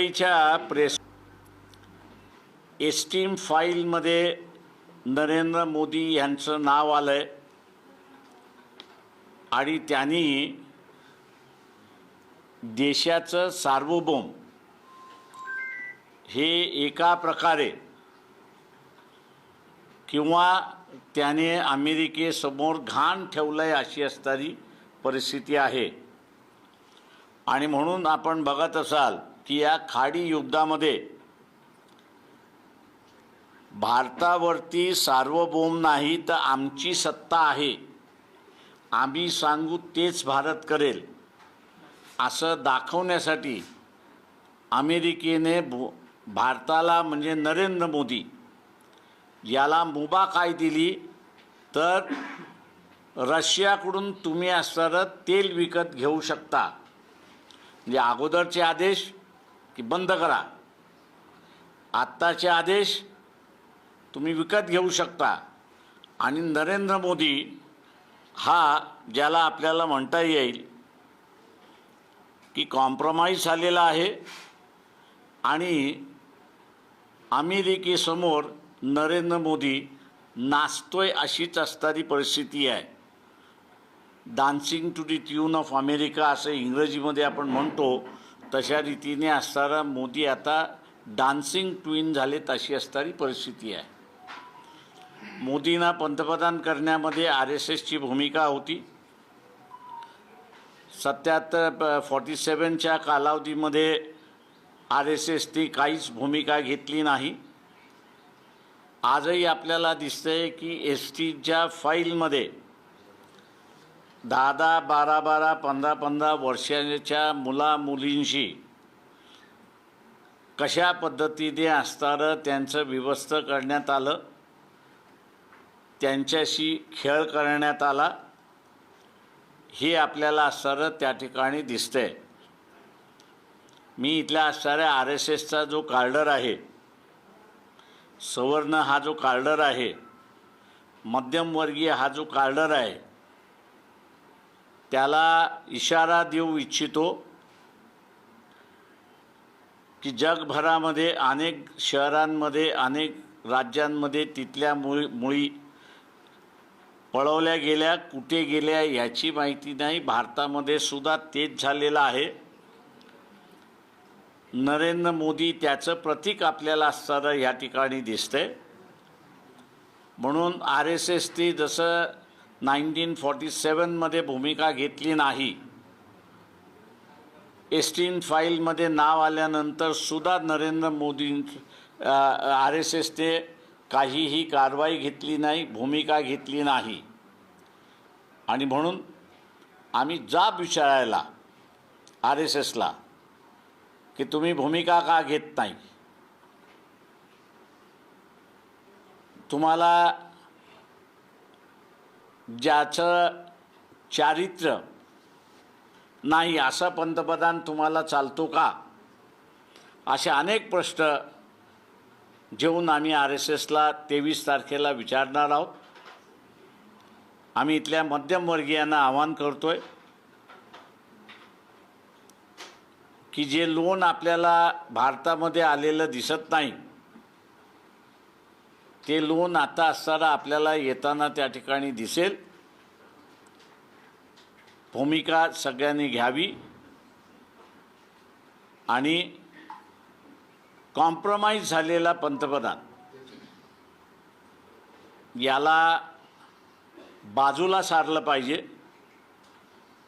सकाळीच्या press esteem फाईलमध्ये नरेंद्र मोदी यांचं नाव आलंय आणि त्यांनी देशाचं सार्वभौम हे एका प्रकारे किंवा त्याने अमेरिकेसमोर घाण ठेवलंय अशी असणारी परिस्थिती आहे। आणि म्हणून आपण बघत असाल की या खाडी युद्धामध्ये भारतावरती सार्वभौम नाही तर आमची सत्ता आहे, आम्ही सांगू तेच भारत करेल असं दाखवण्यासाठी अमेरिकेने भारताला म्हणजे नरेंद्र मोदी याला मुभा काय दिली तर रशियाकडून तुम्ही असणारं तेल विकत घेऊ शकता, म्हणजे अगोदरचे आदेश की बंद करा, आत्ताचे आदेश तुम्ही विकत घेऊ शकता। आणि नरेंद्र मोदी हा ज्याला आपल्याला म्हणता येईल की कॉम्प्रोमाइज झालेला आहे आणि अमेरिकेसमोर नरेंद्र मोदी नाचतोय अशीच असणारी परिस्थिती आहे। Dancing to the tune of America असं इंग्रजीमध्ये आपण म्हणतो, तशा रीतीने असणारा मोदी आता डान्सिंग ट्विन झालेत अशी असणारी परिस्थिती आहे। मोदींना पंतप्रधान करण्यामध्ये RSSची भूमिका होती। 47च्या कालावधीमध्ये RSSने काहीच भूमिका घेतली नाही। आजही आपल्याला दिसतंय की एसटीच्या फाईलमध्ये 10-10, 12-12, 15-15 वर्षांच्या मुलामुलींशी कशा पद्धतीने असणारं त्यांचं विभक्त करण्यात आलं, त्यांच्याशी खेळ करण्यात आला, हे आपल्याला असणारं त्या ठिकाणी दिसतंय। मी इथल्या असणाऱ्या RSSचा जो कार्डर आहे, सवर्ण हा जो कार्डर आहे, मध्यमवर्गीय हा जो कार्डर आहे, त्याला इशारा देऊ इच्छितो की जगभरामध्ये अनेक शहरांमध्ये अनेक राज्यांमध्ये तिथल्या मुली पळवल्या गेल्या, कुठे गेल्या याची माहिती नाही। भारतामध्ये सुद्धा तेच झालेलं आहे। नरेंद्र मोदी त्याचं प्रतीक आपल्याला असणारं या ठिकाणी दिसतंय। म्हणून RSSने जसं 1947मध्ये भूमिका घेतली नाही, एस्टीन फाईलमध्ये नाव आल्यानंतर सुद्धा नरेंद्र मोदी RSSने काहीही कारवाई घेतली नाही, भूमिका घेतली नाही। आणि म्हणून आम्ही जाब विचारायला RSSला की तुम्ही भूमिका का घेत नाही, तुम्हाला ज्याचं चारित्र्य नाही असा पंतप्रधान तुम्हाला चालतो का, असे अनेक प्रश्न घेऊन आम्ही RSSला 23 तारखेला विचारणार आहोत। आम्ही इथल्या मध्यमवर्गीयांना आवाहन करतोय की जे लोन आपल्याला भारतामध्ये आलेलं दिसत नाही, ते लोन आता असताना आपल्याला येताना त्या ठिकाणी दिसेल। भूमिका सगळ्यांनी घ्यावी आणि कॉम्प्रोमाइज झालेला पंतप्रधान याला बाजूला सारलं पाहिजे,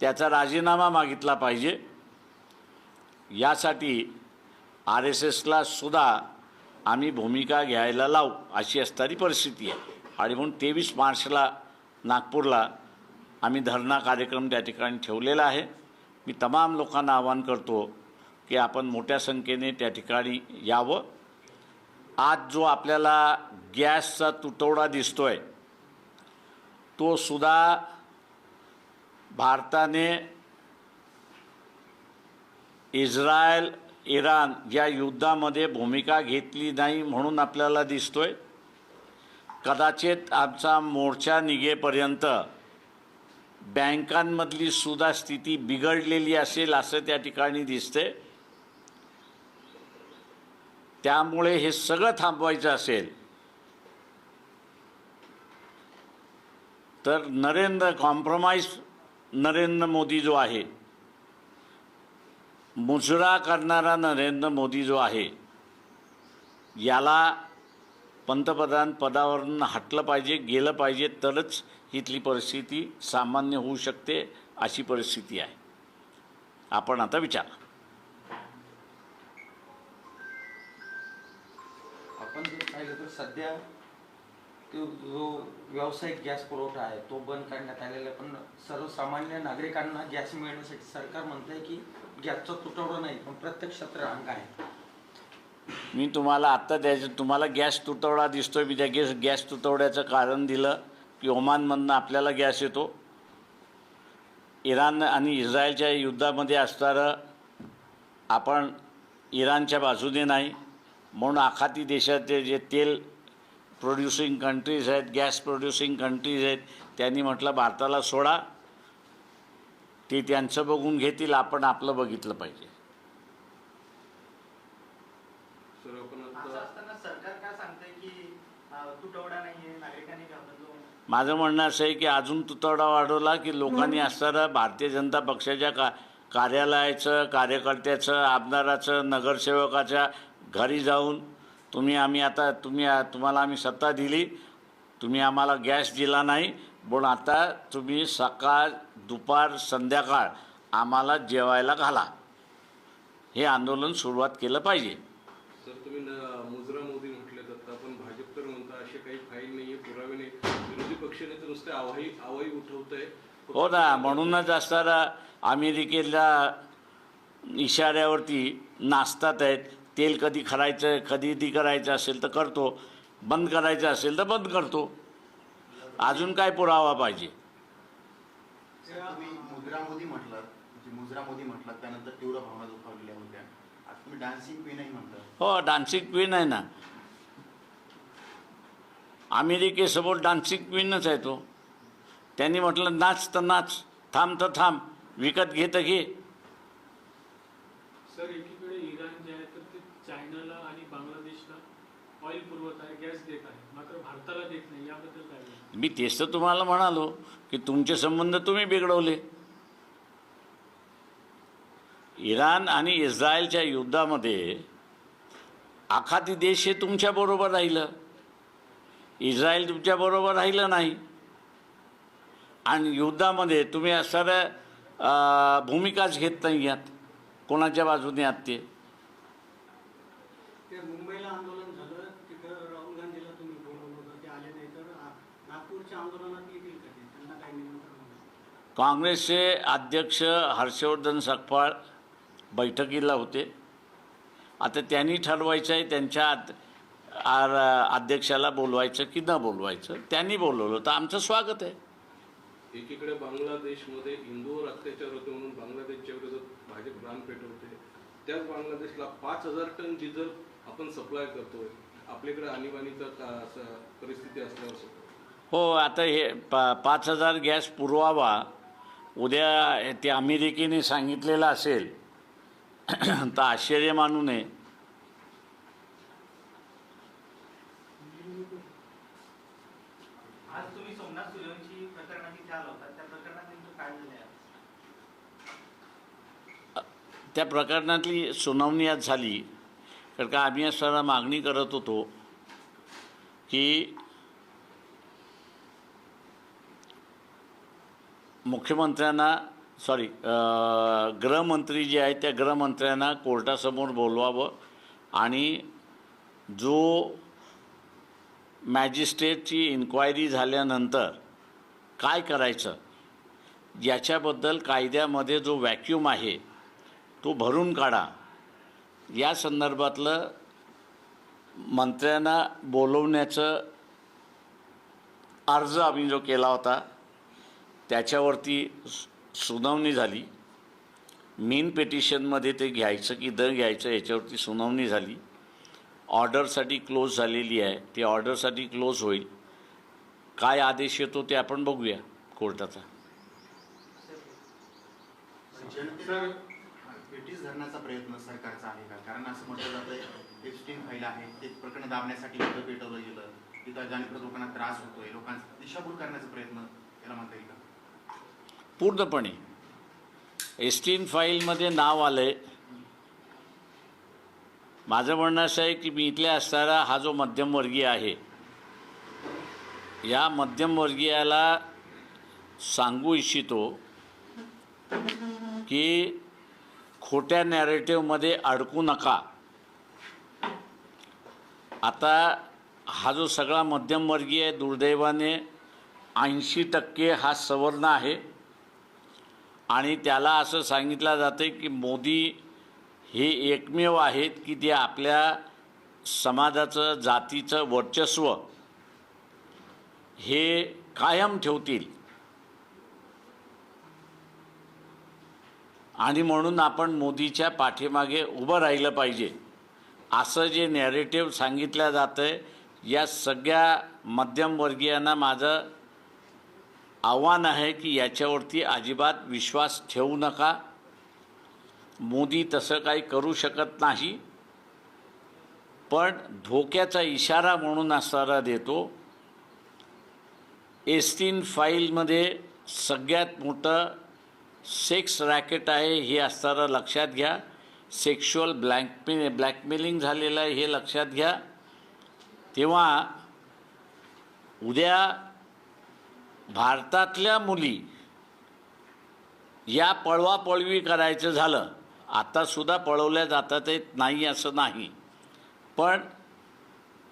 त्याचा राजीनामा मागितला पाहिजे। यासाठी RSSला सुद्धा आम्ही भूमिका घ्यायला लावू अशी असणारी परिस्थिती आहे। आणि म्हणून 23 मार्चला नागपूरला आम्ही धरणा कार्यक्रम त्या ठिकाणी ठेवलेला आहे। मी तमाम लोकांना आवाहन करतो की आपण मोठ्या संख्येने त्या ठिकाणी यावं। आज जो आपल्याला गॅसचा तुटवडा दिसतोय, तो सुद्धा भारताने इस्रायल इराण या युद्धामध्ये भूमिका घेतली नाही म्हणून आपल्याला दिसतोय। कदाचित आमचा मोर्चा निघेपर्यंत बँकांमधली सुद्धा स्थिती बिघडलेली असेल असं त्या ठिकाणी दिसते। त्यामुळे हे सगळं थांबवायचं असेल तर नरेंद्र मोदी जो आहे, मुजरा करणारा नरेंद्र मोदी जो आहे, याला पंतप्रधान पदावरून हटलं पाहिजे, गेलं पाहिजे, तरच इथली परिस्थिती सामान्य होऊ शकते. अशी परिस्थिती आहे. आपण आता विचारा. आपण जर पाहिलं तर सध्या तो जो व्यावसायिक गॅस पुरवठा आहे तो बंद करण्यात आलेला आहे, पण सर्वसामान्य नागरिकांना गॅस मिळण्यासाठी सरकार म्हणतंय की गॅसचा तुटवडा नाही, पण प्रत्यक्षात रांग आहे. मी तुम्हाला आत्ता तुम्हाला गॅस तुटवडा दिसतोय. मी त्या गॅस तुटवड्याचं कारण दिलं की ओमानमधनं आपल्याला गॅस येतो. इराण आणि इस्रायलच्या युद्धामध्ये असणारं आपण इराणच्या बाजूने नाही, म्हणून आखाती देशाचे जे तेल प्रोड्युसिंग कंट्रीज आहेत, गॅस प्रोड्युसिंग कंट्रीज आहेत, त्यांनी म्हटलं भारताला सोडा, ते त्यांचं बघून घेतील, आपण आपलं बघितलं पाहिजे. माझं म्हणणं असं आहे की अजून तुटवडा वाढवला की लोकांनी असणारं भारतीय जनता पक्षाच्या कार्यालयाचं, कार्यकर्त्याचं, आमदाराचं, नगरसेवकाच्या घरी जाऊन तुम्हाला आम्ही सत्ता दिली, तुम्ही आम्हाला गॅस दिला नाही, पण आता तुम्ही सकाळ, दुपार, संध्याकाळ आम्हाला जेवायला घाला, हे आंदोलन सुरुवात केलं पाहिजे. सर, तुम्ही मुजरा मोदी म्हटले जाता, पण भाजप तर म्हणता असे काही फाईल नाही आहे, पुरावे नाही. विरोधी पक्षाने तर नुसते आवाही उठवत आहे. हो ना, म्हणूनच असणारा अमेरिकेला इशाऱ्यावरती नाचतात आहेत. तेल कधी खरेदी करायचं असेल तर करतो, बंद करायचं असेल तर बंद करतो. अजून काय पुरावा पाहिजे? तुम्ही मुजरा मोदी म्हटलात, त्यानंतर तीव्र भावना दुखावलेल्या होत्या. आता तुम्ही डान्सिंग क्वीन आहे म्हणता. हो, डान्सिंग क्वीन आहे ना. अमेरिकेसमोर डान्सिंग क्वीनच आहे तो. त्यांनी म्हटलं नाच तर नाच, थांब तर थांब, विकत घे तर घे. सर, एकीकडे इराण जे आहे तर ते चायनाला आणि बांगलादेशला ऑइल पुरवत आहे, गॅस देत आहे, मात्र भारताला देत नाही. याबद्दल काय? मी तेच तर तुम्हाला म्हणालो की तुमचे संबंध तुम्ही बिघडवले. इराण आणि इस्रायलच्या युद्धामध्ये आखाती देश हे तुमच्याबरोबर राहिलं, इस्रायल तुमच्याबरोबर राहिलं नाही. आणि युद्धामध्ये तुम्ही असणाऱ्या भूमिकाच घेत नाही आहात. कोणाच्या बाजूने आहात ते? मुंबईला आंदोलन झालं, तिथं राहुल गांधीला तुम्ही बोलवलं होतं, ते आले नाही, तर नागपूरच्या आंदोलनात येतील का ते? त्यांना काही निमंत्रण? काँग्रेसचे अध्यक्ष हर्षवर्धन सकपाळ बैठकीला होते. आता त्यांनी ठरवायचं आहे त्यांच्या अध्यक्षाला बोलवायचं की न बोलवायचं. त्यांनी बोलवलं तर आमचं स्वागत आहे. एकीकडे बांगलादेशमध्ये हिंदूवर अत्याचार होते म्हणून बांगलादेशच्या विरोधात भाजप रान पेटवते. त्याच बांगलादेशला 5,000 टन डिझेल आपण सप्लाय करतोय. आपल्याकडे आणीबाणीचा परिस्थिती असल्यावर हो, आता हे 5,000 गॅस पुरवावा उद्या ते अमेरिकेने सांगितलेलं असेल तर आश्चर्य मानू नये. आज तुम्ही सोमनाथ सूर्यवंशी प्रकरणाची ख्याल होता, त्या प्रकरणात नेमकं काय झालं? त्या प्रकरणातली सुनावणी आज झाली. कारण का आम्ही असताना मागणी करत होतो की गृहमंत्री जे आहेत त्या गृहमंत्र्यांना कोर्टासमोर बोलवावं आणि जो मॅजिस्ट्रेटची इन्क्वायरी झाल्यानंतर काय करायचं याच्याबद्दल कायद्यामध्ये जो व्हॅक्यूम आहे तो भरून काढा. या संदर्भातलं मंत्र्यांना बोलवण्याचं अर्ज आम्ही जो केला होता त्याच्यावरती सुनावणी झाली. मेन पिटिशनमध्ये ते घ्यायचं की न घ्यायचं याच्यावरती सुनावणी झाली. ऑर्डरसाठी क्लोज झालेली आहे. ती ऑर्डरसाठी क्लोज होईल. काय आदेश येतो ते आपण बघूया कोर्टाचा. ब्रिटिश धरण्याचा प्रयत्न सरकारचा आहे का? कारण असं म्हटलं जातंय एप्स्टीन फाईल आहे, ते प्रकरण दाबण्यासाठी होतं, पेटवलं गेलं, तिथं जाणीवपूर्वक लोकांना त्रास होतोय, लोकांचा दिशाभूल करण्याचा प्रयत्न याला म्हणता येईल का? पूर्णपणे एस्टीन फाईलमध्ये नाव आलं आहे. माझं म्हणणं असं आहे की मी इथल्या असणारा हा जो मध्यमवर्गीय आहे, या मध्यमवर्गीयाला सांगू इच्छितो की खोट्या नॅरेटिव्हमध्ये अडकू नका. आता हा जो सगळा मध्यमवर्गीय आहे, दुर्दैवाने 80% हा सवर्ण आहे आणि त्याला असं सांगितलं जातं की मोदी हे एकमेव आहेत की ते आपल्या समाजाचं जातीचं वर्चस्व हे कायम ठेवतील आणि म्हणून आपण मोदीच्या पाठीमागे उभं राहिलं पाहिजे असं जे नॅरेटिव्ह सांगितलं जातं आहे. या सगळ्या मध्यमवर्गीयांना माझं आव्हान आहे की याच्यावरती अजिबात विश्वास ठेवू नका. मोदी तसं काही करू शकत नाही, पण धोक्याचा इशारा म्हणून असणारा देतो. एस्टीन फाईलमध्ये सगळ्यात मोठं सेक्स रॅकेट आहे हे असणारं लक्षात घ्या. सेक्शुअल ब्लॅकमेलिंग झालेलं आहे हे लक्षात घ्या. तेव्हा उद्या भारतातल्या मुली या पळवापळवी करायचं झालं, आतासुद्धा पळवल्या जातात आहेत नाही असं नाही, पण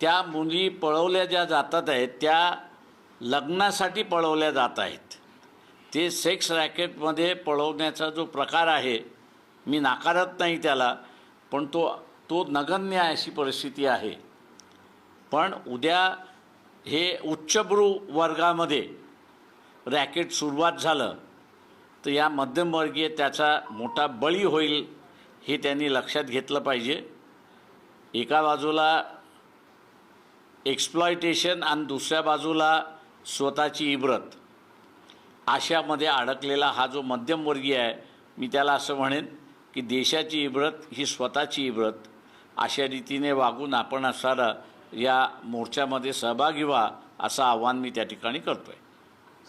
त्या मुली पळवल्या ज्या जातात आहेत त्या लग्नासाठी पळवल्या जात आहेत. ते सेक्स रॅकेटमध्ये पळवण्याचा जो प्रकार आहे मी नाकारत नाही त्याला, पण तो नगण्य अशी परिस्थिती आहे. पण उद्या हे उच्चभ्रू वर्गामध्ये रॅकेट सुरुवात झालं तर या मध्यमवर्गीय त्याचा मोठा बळी होईल हे त्यांनी लक्षात घेतलं पाहिजे. एका बाजूला एक्सप्लॉयटेशन आणि दुसऱ्या बाजूला स्वतःची इब्रत अशामध्ये अडकलेला हा जो मध्यमवर्गीय आहे, मी त्याला असं म्हणेन की देशाची इब्रत ही स्वतःची इब्रत अशा रीतीने वागून आपण असणारा या मोर्चामध्ये सहभागी व्हा असं आव्हान मी त्या ठिकाणी करतो आहे.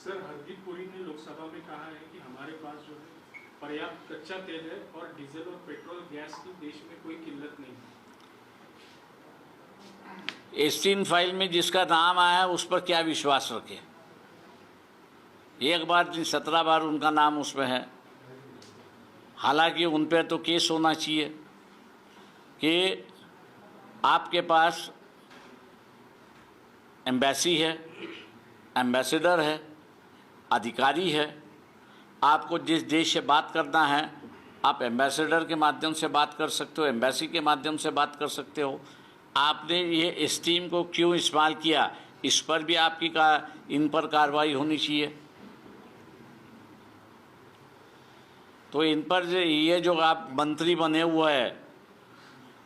सर, हरदीप पुरी ने लोकसभा में कहा है कि हमारे पास जो है पर्याप्त कच्चा तेल है और डीजल और पेट्रोल गैस की देश में कोई किल्लत नहीं है. एस्टीन फाइल में जिसका नाम आया उस पर क्या विश्वास रखें? एक बार नहीं 17 बार उनका नाम उसमें है. हालांकि उन पर तो केस होना चाहिए कि आपके पास एम्बेसी है, एम्बेसडर है, अधिकारी है. आपको जिस देश से बात करना है आप एम्बेसडर के माध्यम से बात कर सकते हो, एम्बेसी के माध्यम से बात कर सकते हो. आपने ये एस्टीम को क्यों इस्तेमाल किया, इस पर भी आपकी इन पर कार्रवाई होनी चाहिए. तो इन पर ये जो आप मंत्री बने हुए हैं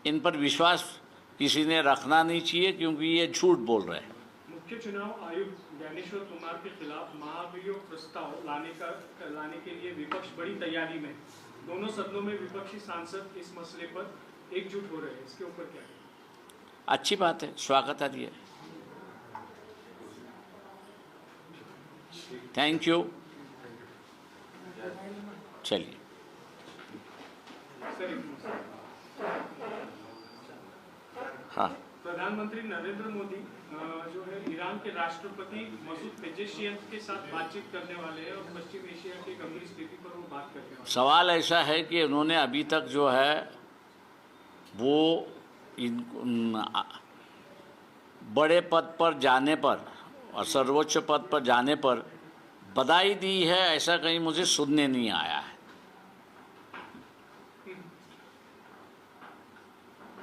इन पर विश्वास किसी ने रखना नहीं चाहिए क्योंकि ये झूठ बोल रहे हैं. मुख्य चुनाव आयुक्त ज्ञानेश्वर कुमार के खिलाफ महाभियोग प्रस्ताव लाने के लिए विपक्ष बड़ी तैयारी में. दोनों सदनों में विपक्षी सांसद इस मसले पर एकजुट हो रहे हैं, इसके ऊपर क्या है? अच्छी बात है, स्वागत है. ये थैंक यू. चलिए. हाँ, प्रधानमंत्री नरेंद्र मोदी जो है ईरान के राष्ट्रपति मसूद पेजेशियन के साथ बातचीत करने वाले हैं और पश्चिम एशिया की गंभीर स्थिति पर वो बात करने वाले हैं. सवाल ऐसा है कि उन्होंने अभी तक जो है वो बड़े पद पर जाने पर और सर्वोच्च पद पर जाने पर बधाई दी है, ऐसा कहीं मुझे सुनने नहीं आया है.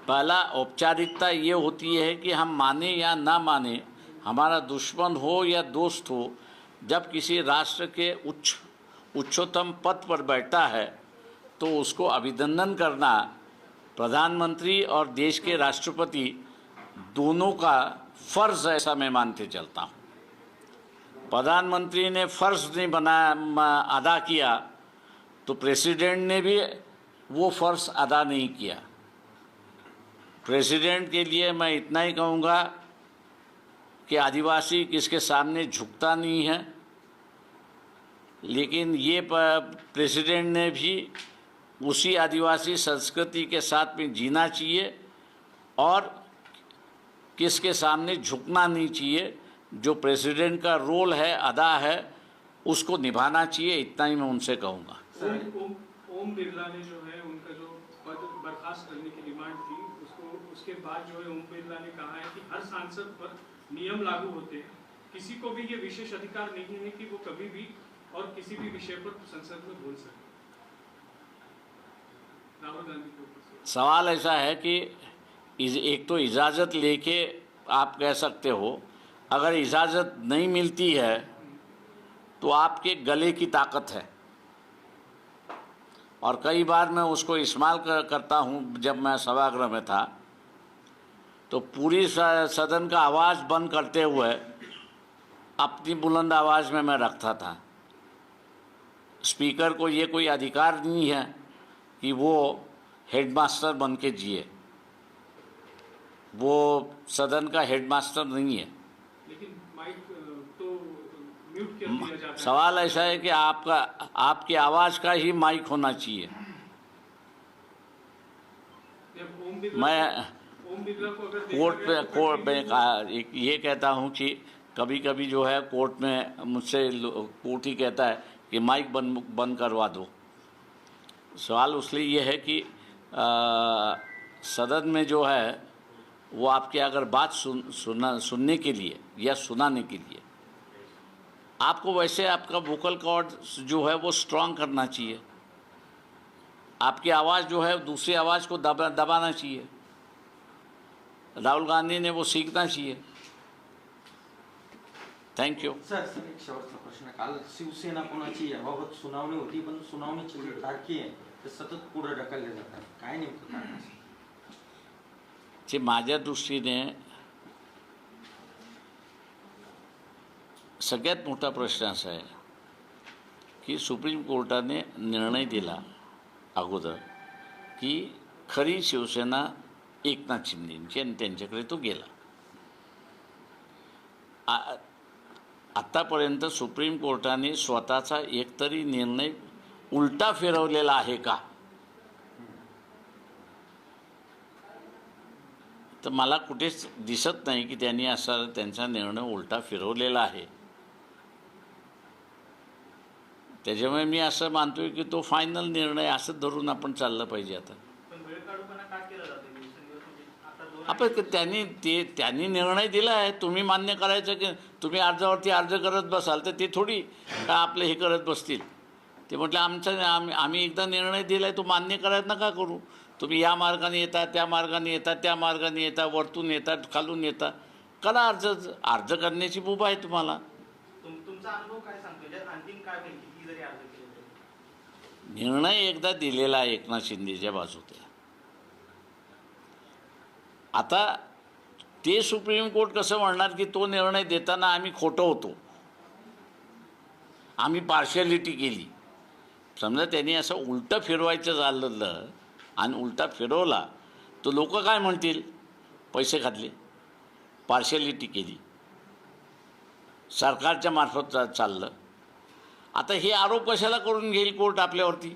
पहला औपचारिकता ये होती है कि हम माने या ना माने, हमारा दुश्मन हो या दोस्त हो, जब किसी राष्ट्र के उच्चतम पद पर बैठता है तो उसको अभिनंदन करना प्रधानमंत्री और देश के राष्ट्रपति दोनों का फ़र्ज़ है, ऐसा मैं मानते चलता हूँ. प्रधानमंत्री ने फ़र्ज़ नहीं अदा किया तो प्रेसिडेंट ने भी वो फ़र्ज़ अदा नहीं किया। प्रेसिडेंट के लिए मैं इतना ही कहूँगा कि आदिवासी किसके सामने झुकता नहीं है, लेकिन ये प्रेसिडेंट ने भी उसी आदिवासी संस्कृति के साथ में जीना चाहिए और किसके सामने झुकना नहीं चाहिए। जो प्रेसिडेंट का रोल है, अदा है, उसको निभाना चाहिए। इतना ही मैं उनसे कहूँगा। ओम बिरला ने जो है उनका जो पद बर्खास्त करने की डिमांड थी, उसके बाद जो है ओम बिरला ने कहा है कि हर सांसद पर नियम लागू होते हैं, किसी को भी ये विशेष अधिकार नहीं है कि वो कभी भी और किसी भी विषय पर संसद में बोल सके। राहुल गांधी के ऊपर सवाल ऐसा है कि एक तो इजाज़त लेके आप कह सकते हो, अगर इजाज़त नहीं मिलती है तो आपके गले की ताकत है। और कई बार मैं उसको इस्तेमाल करता हूँ। जब मैं सभागृह में था तो पूरी सदन का आवाज़ बंद करते हुए अपनी बुलंद आवाज़ में मैं रखता था। स्पीकर को ये कोई अधिकार नहीं है कि वो हेडमास्टर बन के जिए, वो सदन का हेडमास्टर नहीं है। लेकिन माइक तो म्यूट कर दिया जाता है। सवाल ऐसा है कि आपकी आवाज़ का ही माइक होना चाहिए। मैं ओम बिरला को अगर कोर्ट में ये कहता हूँ कि कभी कभी जो है कोर्ट में मुझसे कोर्ट ही कहता है कि माइक बंद करवा दो। सवाल उसलिए ये है कि सदन में जो है वो आपकी अगर बात सुनने के लिए या सुनाने के लिए, आपको वैसे आपका वोकल कॉर्ड जो है वो स्ट्रांग करना चाहिए। आपकी आवाज़ जो है दूसरी आवाज़ को दबाना चाहिए। राहुल गांधी ने वो सीखना चाहिए। Thank you. सर एक शेवटचा प्रश्न. काल शिवसेना कोणाची याबाबत सुनावणी होती, पण सुनावणीची जी तारखी आहे ते सतत पुढे ढकलले जातात. काय नेमकं कारण असेल? जे माझ्या दृष्टीने सगळ्यात मोठा प्रश्न असा आहे की सुप्रीम कोर्टाने निर्णय दिला अगोदर की खरी शिवसेना एकनाथ शिंदेंची आणि त्यांच्याकडे तो गेला. आत्तापर्यंत सुप्रीम कोर्टाने स्वतःचा एकतरी निर्णय उलटा फिरवलेला आहे का? तर मला कुठेच दिसत नाही की त्यांनी असा त्यांचा निर्णय उलटा फिरवलेला आहे. त्याच्यामुळे मी असं मानतोय की तो फायनल निर्णय असं धरून आपण चाललं पाहिजे. आता आपण त्यांनी निर्णय दिला आहे, तुम्ही मान्य करायचं की तुम्ही अर्जावरती अर्ज करत बसाल तर ते थोडी का आपले हे करत बसतील. ते म्हटलं आम्ही एकदा निर्णय दिला आहे तो मान्य करायला नका करू. तुम्ही या मार्गाने येता, त्या मार्गाने येता, त्या मार्गाने येता, वरतून येता, खालून येता, करा अर्ज करण्याची मुभा आहे तुम्हाला. तुमचा अनुभव काय सांगतो? अंतिम काय होईल किती जरी अर्ज केले? निर्णय एकदा दिलेला आहे एकनाथ शिंदेच्या बाजूने. आता ते सुप्रीम कोर्ट कसं म्हणणार की तो निर्णय देताना आम्ही खोटं होतो, आम्ही पार्शियलिटी केली. समजा त्यांनी असं उलटं फिरवायचं झालं आणि उलटा फिरवला तर लोक काय म्हणतील? पैसे खाल्ले, पार्शियलिटी केली, सरकारच्या मार्फत चाललं. आता हे आरोप कशाला करून घेईल कोर्ट आपल्यावरती?